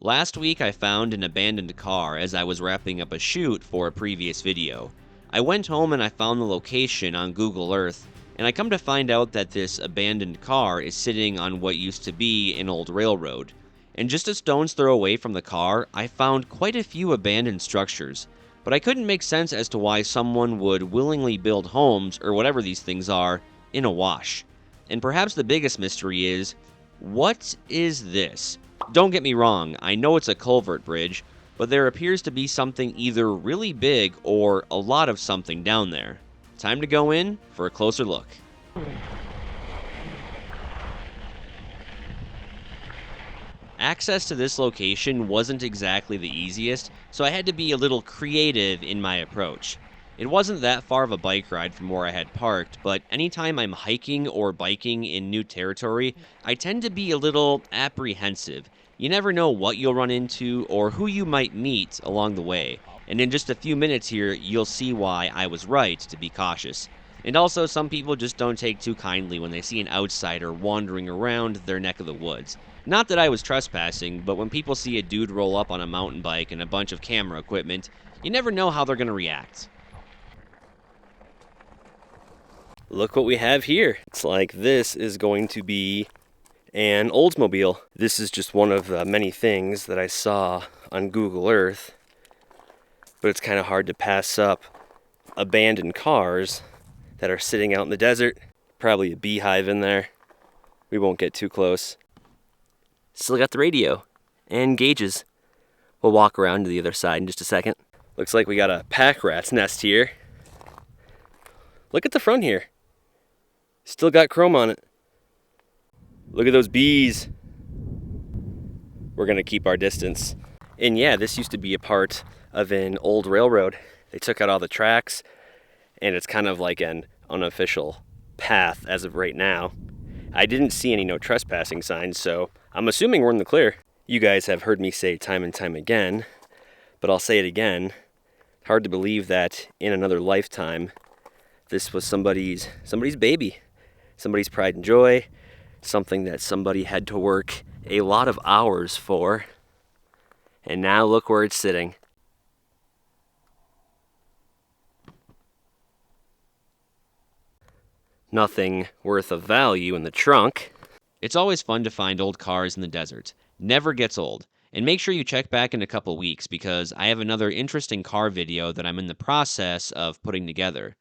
Last week I found an abandoned car as I was wrapping up a shoot for a previous video. I went home and I found the location on Google Earth, and I come to find out that this abandoned car is sitting on what used to be an old railroad. And just a stone's throw away from the car, I found quite a few abandoned structures. But I couldn't make sense as to why someone would willingly build homes, or whatever these things are, in a wash. And perhaps the biggest mystery is, what is this? Don't get me wrong, I know it's a culvert bridge, but there appears to be something either really big or a lot of something down there. Time to go in for a closer look. Access to this location wasn't exactly the easiest, so I had to be a little creative in my approach. It wasn't that far of a bike ride from where I had parked, but anytime I'm hiking or biking in new territory, I tend to be a little apprehensive. You never know what you'll run into or who you might meet along the way, and in just a few minutes here, you'll see why I was right to be cautious. And also, some people just don't take too kindly when they see an outsider wandering around their neck of the woods. Not that I was trespassing, but when people see a dude roll up on a mountain bike and a bunch of camera equipment, you never know how they're going to react. Look what we have here. It's like this is going to be an Oldsmobile. This is just one of the many things that I saw on Google Earth, but it's kind of hard to pass up abandoned cars that are sitting out in the desert. Probably a beehive in there. We won't get too close. Still got the radio and gauges. We'll walk around to the other side in just a second. Looks like we got a pack rat's nest here. Look at the front here. Still got chrome on it. Look at those bees. We're gonna keep our distance. And yeah, this used to be a part of an old railroad. They took out all the tracks, and it's kind of like an unofficial path as of right now. I didn't see any no trespassing signs, so I'm assuming we're in the clear. You guys have heard me say time and time again, but I'll say it again. Hard to believe that in another lifetime, this was somebody's baby, somebody's pride and joy, something that somebody had to work a lot of hours for, and now look where it's sitting. Nothing worth of value in the trunk. It's always fun to find old cars in the desert. Never gets old. And make sure you check back in a couple weeks because I have another interesting car video that I'm in the process of putting together.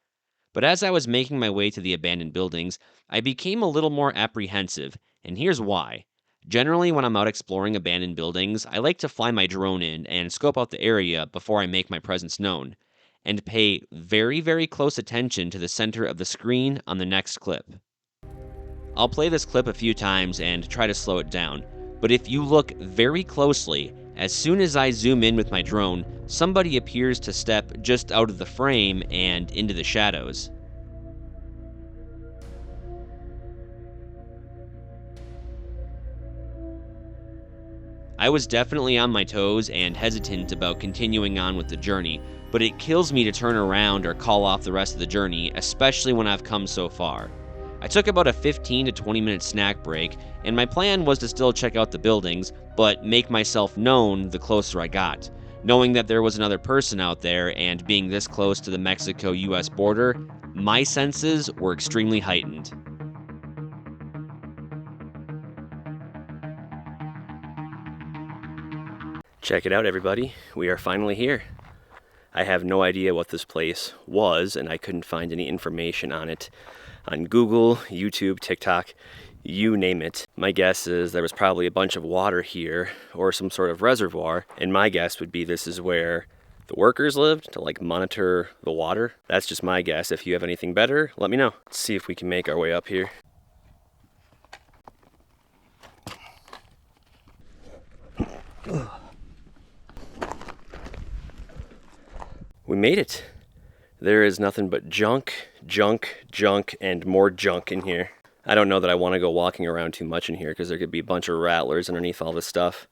But as I was making my way to the abandoned buildings, I became a little more apprehensive, and here's why. Generally, when I'm out exploring abandoned buildings, I like to fly my drone in and scope out the area before I make my presence known, and pay very, very close attention to the center of the screen on the next clip. I'll play this clip a few times and try to slow it down, but if you look very closely, as soon as I zoom in with my drone, somebody appears to step just out of the frame and into the shadows. I was definitely on my toes and hesitant about continuing on with the journey, but it kills me to turn around or call off the rest of the journey, especially when I've come so far. I took about a 15 to 20 minute snack break, and my plan was to still check out the buildings, but make myself known the closer I got. Knowing that there was another person out there and being this close to the Mexico-US border, my senses were extremely heightened. Check it out, everybody. We are finally here. I have no idea what this place was, and I couldn't find any information on it on Google, YouTube, TikTok, you name it. My guess is there was probably a bunch of water here or some sort of reservoir, and my guess would be this is where the workers lived to like monitor the water. That's just my guess. If you have anything better, let me know. Let's see if we can make our way up here. We made it. There is nothing but junk, junk, junk, and more junk in here. I don't know that I want to go walking around too much in here because there could be a bunch of rattlers underneath all this stuff.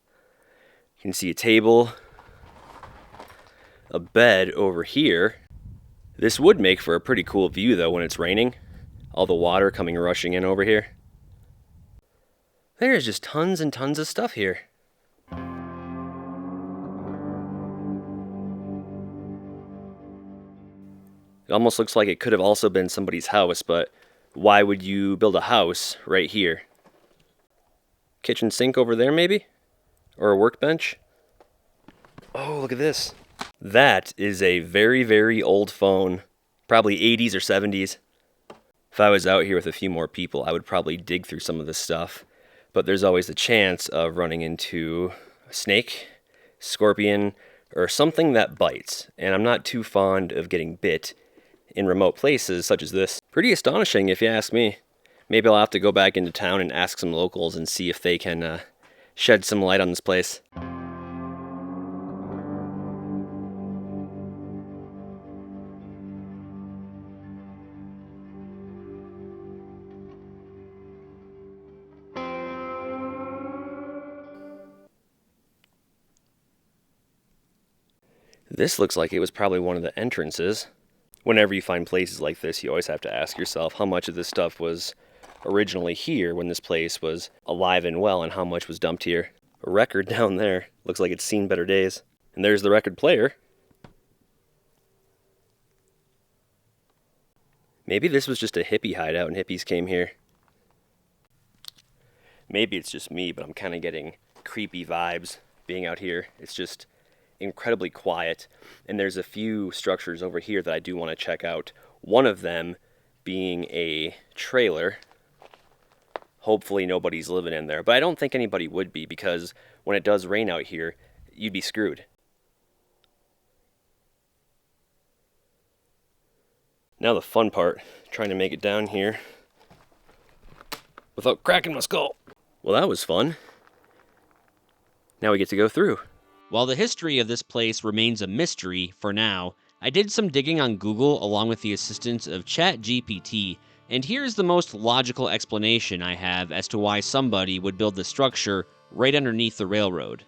You can see a table, a bed over here. This would make for a pretty cool view though when it's raining. All the water coming rushing in over here. There's just tons and tons of stuff here. It almost looks like it could have also been somebody's house, but why would you build a house right here? Kitchen sink over there, maybe? Or a workbench? Oh, look at this. That is a very, very old phone. Probably 80s or 70s. If I was out here with a few more people, I would probably dig through some of this stuff. But there's always the chance of running into a snake, scorpion, or something that bites. And I'm not too fond of getting bit in remote places such as this. Pretty astonishing if you ask me. Maybe I'll have to go back into town and ask some locals and see if they can shed some light on this place. This looks like it was probably one of the entrances. Whenever you find places like this, you always have to ask yourself how much of this stuff was originally here when this place was alive and well and how much was dumped here. A record down there. Looks like it's seen better days. And there's the record player. Maybe this was just a hippie hideout and hippies came here. Maybe it's just me, but I'm kind of getting creepy vibes being out here. It's just incredibly quiet, and there's a few structures over here that I do want to check out. One of them being a trailer. Hopefully nobody's living in there, but I don't think anybody would be, because when it does rain out here, you'd be screwed. Now the fun part, trying to make it down here without cracking my skull. Well, that was fun. Now we get to go through. While the history of this place remains a mystery for now, I did some digging on Google along with the assistance of ChatGPT, and here's the most logical explanation I have as to why somebody would build the structure right underneath the railroad.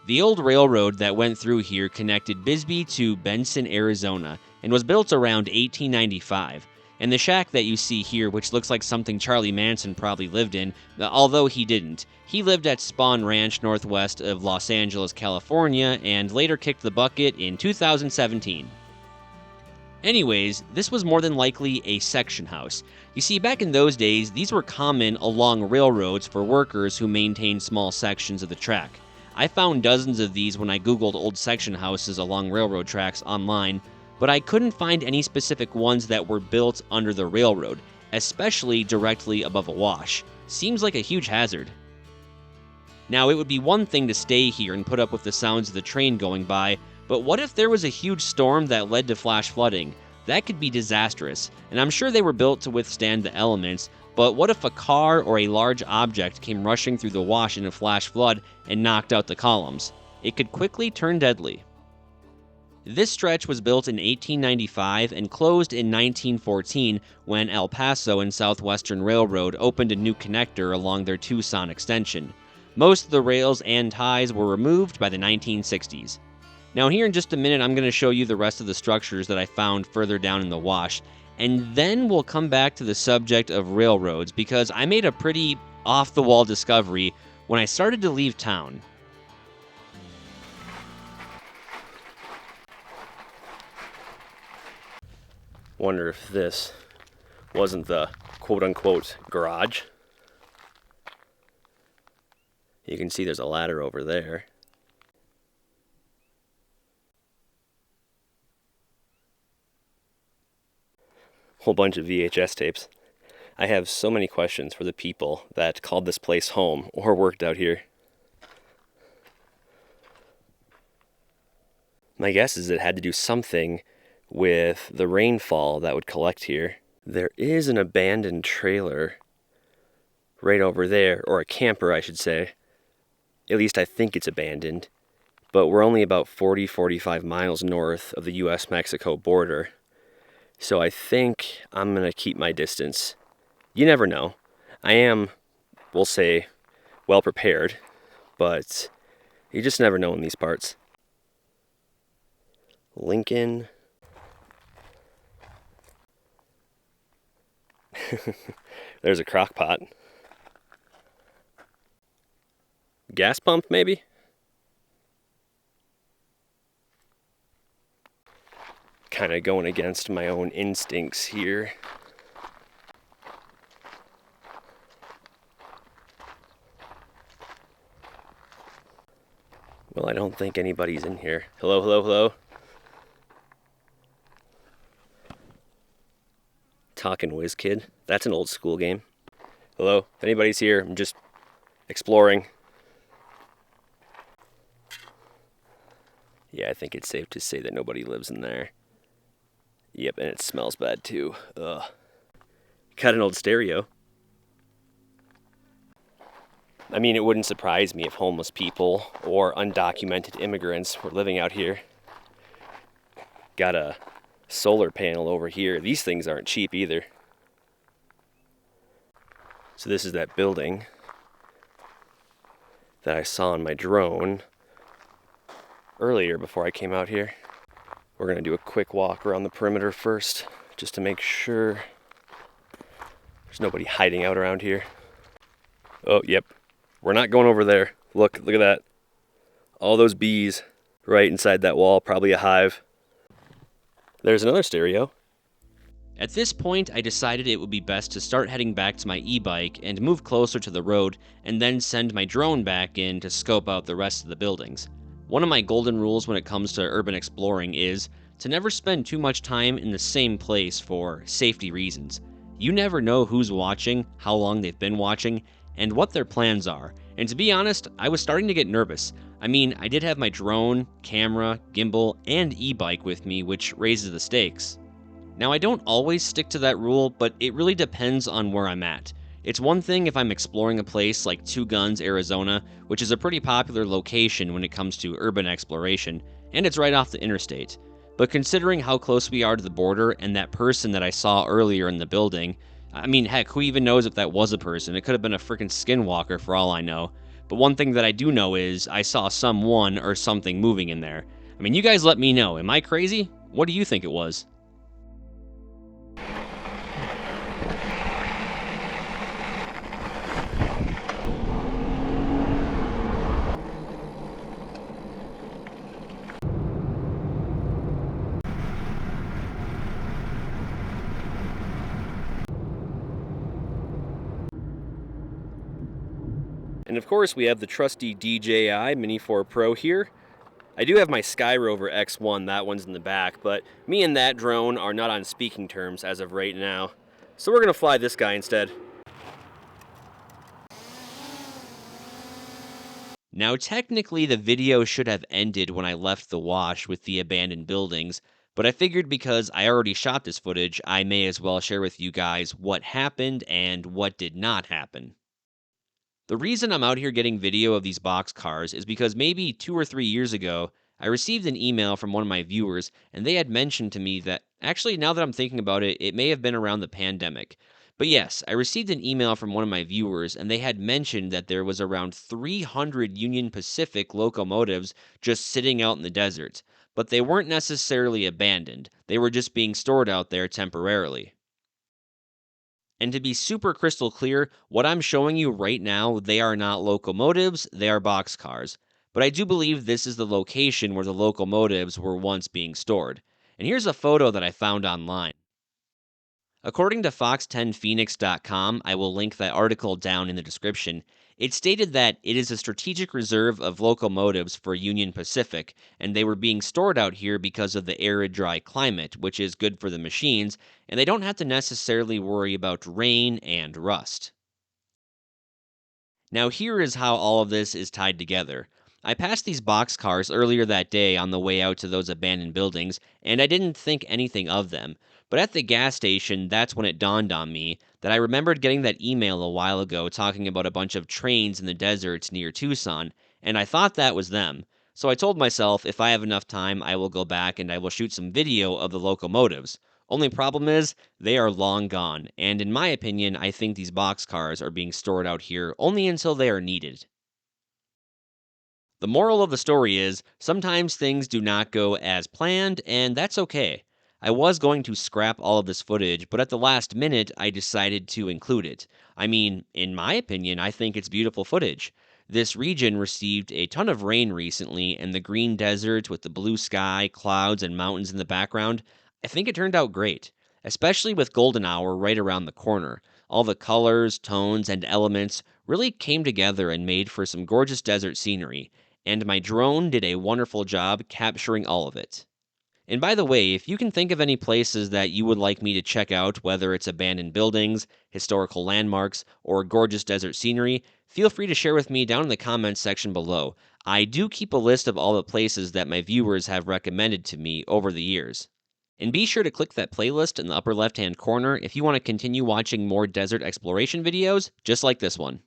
The old railroad that went through here connected Bisbee to Benson, Arizona, and was built around 1895. And the shack that you see here, which looks like something Charlie Manson probably lived in, although he didn't. He lived at Spawn Ranch northwest of Los Angeles, California, and later kicked the bucket in 2017. Anyways, this was more than likely a section house. You see, back in those days, these were common along railroads for workers who maintained small sections of the track. I found dozens of these when I googled old section houses along railroad tracks online, but I couldn't find any specific ones that were built under the railroad, especially directly above a wash. Seems like a huge hazard. Now, it would be one thing to stay here and put up with the sounds of the train going by, but what if there was a huge storm that led to flash flooding? That could be disastrous, and I'm sure they were built to withstand the elements, but what if a car or a large object came rushing through the wash in a flash flood and knocked out the columns? It could quickly turn deadly. This stretch was built in 1895 and closed in 1914 when El Paso and Southwestern Railroad opened a new connector along their Tucson extension. Most of the rails and ties were removed by the 1960s. Now here in just a minute, I'm going to show you the rest of the structures that I found further down in the wash, and then we'll come back to the subject of railroads because I made a pretty off-the-wall discovery when I started to leave town. Wonder if this wasn't the quote-unquote garage. You can see there's a ladder over there. Whole bunch of VHS tapes. I have so many questions for the people that called this place home or worked out here. My guess is it had to do something with the rainfall that would collect here. There is an abandoned trailer right over there, or a camper I should say. At least I think it's abandoned. But we're only about 40-45 miles north of the US-Mexico border. So I think I'm going to keep my distance. You never know. I am, we'll say, well prepared, but you just never know in these parts. Lincoln. There's a crock pot. Gas pump, maybe? kind of going against my own instincts here. Well, I don't think anybody's in here. Hello, hello, hello. Talking Whiz Kid. That's an old school game. Hello, if anybody's here, I'm just exploring. Yeah, I think it's safe to say that nobody lives in there. Yep, and it smells bad too. Ugh. Got an old stereo. I mean, it wouldn't surprise me if homeless people or undocumented immigrants were living out here. Got a solar panel over here. These things aren't cheap either. So this is that building that I saw on my drone earlier before I came out here. We're gonna do a quick walk around the perimeter first, just to make sure there's nobody hiding out around here. Oh, yep. We're not going over there. Look at that. All those bees right inside that wall, probably a hive. There's another stereo. At this point, I decided it would be best to start heading back to my e-bike and move closer to the road, and then send my drone back in to scope out the rest of the buildings. One of my golden rules when it comes to urban exploring is to never spend too much time in the same place for safety reasons. You never know who's watching, how long they've been watching, and what their plans are. And to be honest, I was starting to get nervous. I mean, I did have my drone, camera, gimbal, and e-bike with me, which raises the stakes. Now, I don't always stick to that rule, but it really depends on where I'm at. It's one thing if I'm exploring a place like Tucson, Arizona, which is a pretty popular location when it comes to urban exploration, and it's right off the interstate. But considering how close we are to the border and that person that I saw earlier in the building, I mean, heck, who even knows if that was a person? It could have been a freaking skinwalker for all I know. But one thing that I do know is I saw someone or something moving in there. I mean, you guys let me know. Am I crazy? What do you think it was? And of course, we have the trusty DJI Mini 4 Pro here. I do have my Skyrover X1, that one's in the back, but me and that drone are not on speaking terms as of right now. So we're gonna fly this guy instead. Now, technically, the video should have ended when I left the wash with the abandoned buildings, but I figured because I already shot this footage, I may as well share with you guys what happened and what did not happen. The reason I'm out here getting video of these box cars is because maybe 2 or 3 years ago, I received an email from one of my viewers, and they had mentioned to me that, actually, now that I'm thinking about it, it may have been around the pandemic. But yes, I received an email from one of my viewers, and they had mentioned that there was around 300 Union Pacific locomotives just sitting out in the desert. But they weren't necessarily abandoned, they were just being stored out there temporarily. And to be super crystal clear, what I'm showing you right now, they are not locomotives, they are boxcars. But I do believe this is the location where the locomotives were once being stored. And here's a photo that I found online. According to fox10phoenix.com, I will link that article down in the description, it stated that it is a strategic reserve of locomotives for Union Pacific, and they were being stored out here because of the arid, dry climate, which is good for the machines, and they don't have to necessarily worry about rain and rust. Now, here is how all of this is tied together. I passed these boxcars earlier that day on the way out to those abandoned buildings, and I didn't think anything of them. But at the gas station, that's when it dawned on me that I remembered getting that email a while ago talking about a bunch of trains in the deserts near Tucson, and I thought that was them. So I told myself if I have enough time, I will go back and I will shoot some video of the locomotives. Only problem is, they are long gone, and in my opinion, I think these boxcars are being stored out here only until they are needed. The moral of the story is, sometimes things do not go as planned, and that's okay. I was going to scrap all of this footage, but at the last minute, I decided to include it. I mean, in my opinion, I think it's beautiful footage. This region received a ton of rain recently, and the green desert with the blue sky, clouds, and mountains in the background, I think it turned out great, especially with golden hour right around the corner. All the colors, tones, and elements really came together and made for some gorgeous desert scenery, and my drone did a wonderful job capturing all of it. And by the way, if you can think of any places that you would like me to check out, whether it's abandoned buildings, historical landmarks, or gorgeous desert scenery, feel free to share with me down in the comments section below. I do keep a list of all the places that my viewers have recommended to me over the years. And be sure to click that playlist in the upper left-hand corner if you want to continue watching more desert exploration videos just like this one.